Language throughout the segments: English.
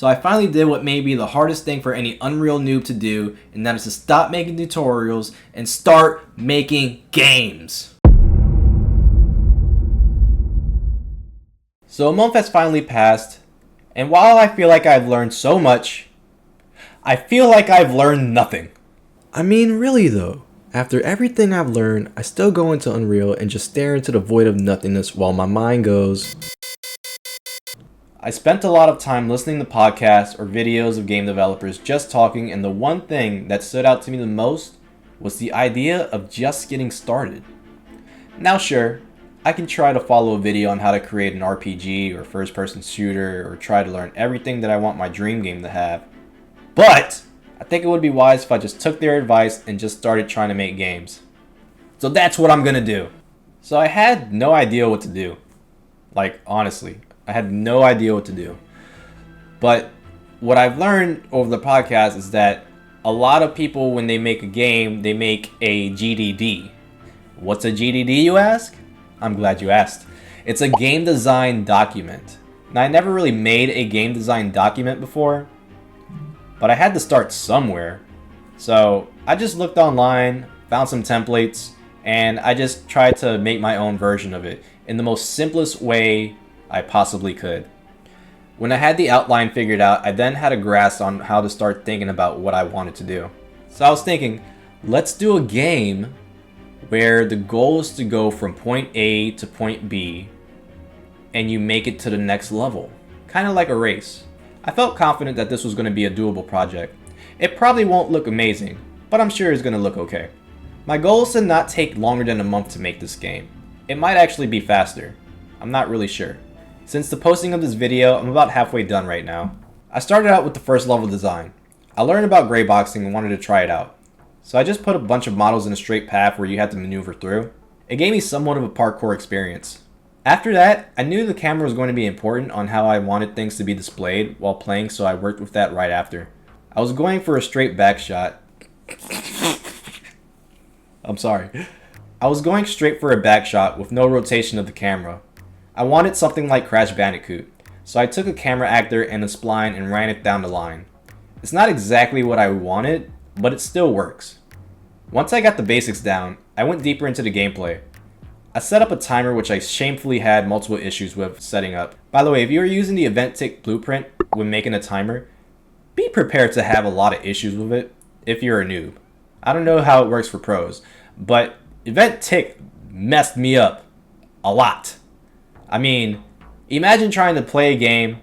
So I finally did what may be the hardest thing for any Unreal noob to do, and that is to stop making tutorials and start making games. So a month has finally passed, and while I feel like I've learned so much, I feel like I've learned nothing. I mean, really though, after everything I've learned, I still go into Unreal and just stare into the void of nothingness while my mind goes. I spent a lot of time listening to podcasts or videos of game developers just talking, and the one thing that stood out to me the most was the idea of just getting started. Now sure, I can try to follow a video on how to create an RPG or first-person shooter or try to learn everything that I want my dream game to have, but I think it would be wise if I just took their advice and just started trying to make games. So that's what I'm gonna do. So I had no idea what to do. Like, honestly. I had no idea what to do. But what I've learned over the podcast is that a lot of people, when they make a game, they make a GDD. What's a GDD, you ask? I'm glad you asked. It's a game design document. Now, I never really made a game design document before, but I had to start somewhere. So I just looked online, found some templates, and I just tried to make my own version of it in the most simplest way I possibly could. When I had the outline figured out, I then had a grasp on how to start thinking about what I wanted to do. So I was thinking, let's do a game where the goal is to go from point A to point B and you make it to the next level. Kind of like a race. I felt confident that this was going to be a doable project. It probably won't look amazing, but I'm sure it's going to look okay. My goal is to not take longer than a month to make this game. It might actually be faster. I'm not really sure. Since the posting of this video, I'm about halfway done right now. I started out with the first level design. I learned about gray boxing and wanted to try it out. So I just put a bunch of models in a straight path where you had to maneuver through. It gave me somewhat of a parkour experience. After that, I knew the camera was going to be important on how I wanted things to be displayed while playing, so I worked with that right after. I was going for a straight back shot. I'm sorry. I was going straight for a back shot with no rotation of the camera. I wanted something like Crash Bandicoot, so I took a camera actor and a spline and ran it down the line. It's not exactly what I wanted, but it still works. Once I got the basics down, I went deeper into the gameplay. I set up a timer which I shamefully had multiple issues with setting up. By the way, if you are using the event tick blueprint when making a timer, be prepared to have a lot of issues with it if you're a noob. I don't know how it works for pros, but event tick messed me up a lot. I mean, imagine trying to play a game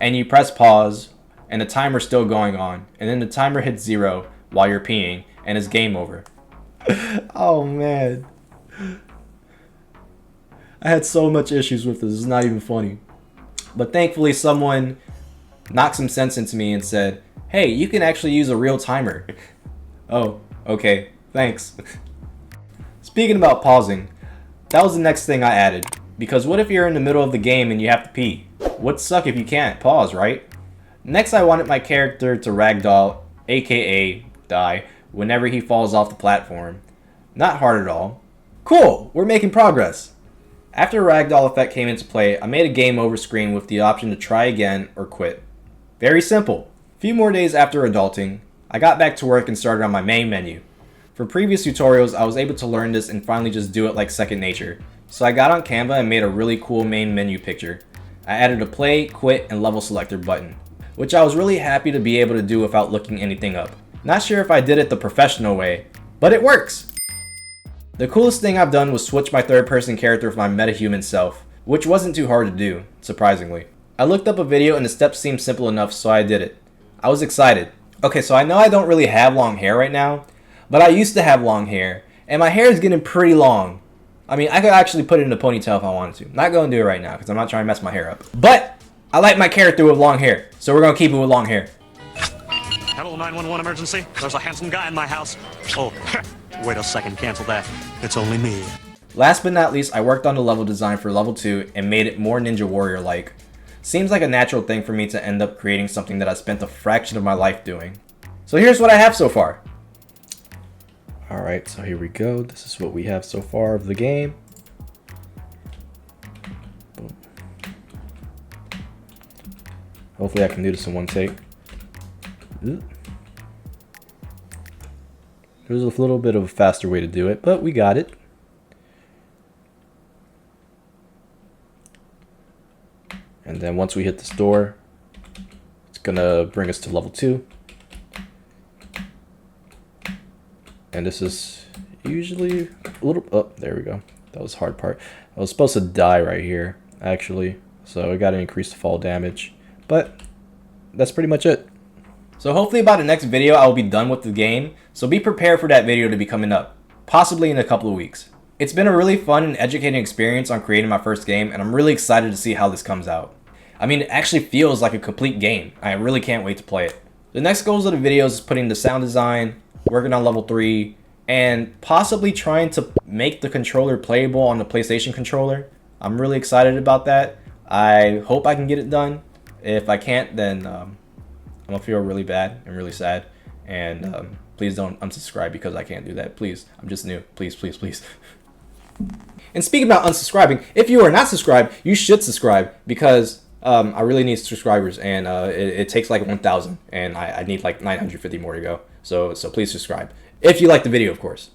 and you press pause and the timer's still going on, and then the timer hits 0 while you're peeing and it's game over. Oh man. I had so much issues with this, it's not even funny. But thankfully someone knocked some sense into me and said, hey, you can actually use a real timer. Oh, okay, thanks. Speaking about pausing, that was the next thing I added. Because what if you're in the middle of the game and you have to pee? Would suck if you can't pause, right? Next, I wanted my character to ragdoll, aka die, whenever he falls off the platform. Not hard at all. Cool, we're making progress. After the ragdoll effect came into play, I made a game over screen with the option to try again or quit. Very simple. A few more days after adulting, I got back to work and started on my main menu. For previous tutorials, I was able to learn this and finally just do it like second nature. So I got on Canva and made a really cool main menu picture. I added a play, quit, and level selector button, which I was really happy to be able to do without looking anything up. Not sure if I did it the professional way, but it works! The coolest thing I've done was switch my third-person character with my metahuman self, which wasn't too hard to do, surprisingly. I looked up a video and the steps seemed simple enough, so I did it. I was excited. Okay, so I know I don't really have long hair right now, but I used to have long hair, and my hair is getting pretty long. I mean, I could actually put it in a ponytail if I wanted to. Not going to do it right now because I'm not trying to mess my hair up. But I like my character with long hair, so we're going to keep it with long hair. Hello, 911 emergency. There's a handsome guy in my house. Oh, wait a second, cancel that. It's only me. Last but not least, I worked on the level design for level 2 and made it more Ninja Warrior-like. Seems like a natural thing for me to end up creating something that I spent a fraction of my life doing. So here's what I have so far. Alright, so here we go. This is what we have so far of the game. Boom. Hopefully I can do this in one take. There's a little bit of a faster way to do it, but we got it. And then once we hit this door, it's gonna bring us to level 2. And this is usually a little, oh, there we go. That was the hard part. I was supposed to die right here, actually. So I gotta increase the fall damage. But that's pretty much it. So hopefully by the next video, I'll be done with the game. So be prepared for that video to be coming up, possibly in a couple of weeks. It's been a really fun and educating experience on creating my first game, and I'm really excited to see how this comes out. I mean, it actually feels like a complete game. I really can't wait to play it. The next goals of the videos is putting the sound design, working on level 3, and possibly trying to make the controller playable on the PlayStation controller. I'm really excited about that. I hope I can get it done. If I can't, then I'm gonna feel really bad and really sad. And please don't unsubscribe because I can't do that. Please, I'm just new. Please, please, please. And speaking about unsubscribing, if you are not subscribed, you should subscribe because I really need subscribers, and it takes like 1,000, and I need like 950 more to go. So please subscribe if you like the video, of course.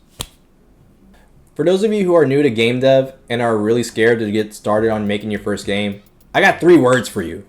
For those of you who are new to game dev and are really scared to get started on making your first game, I got 3 words for you.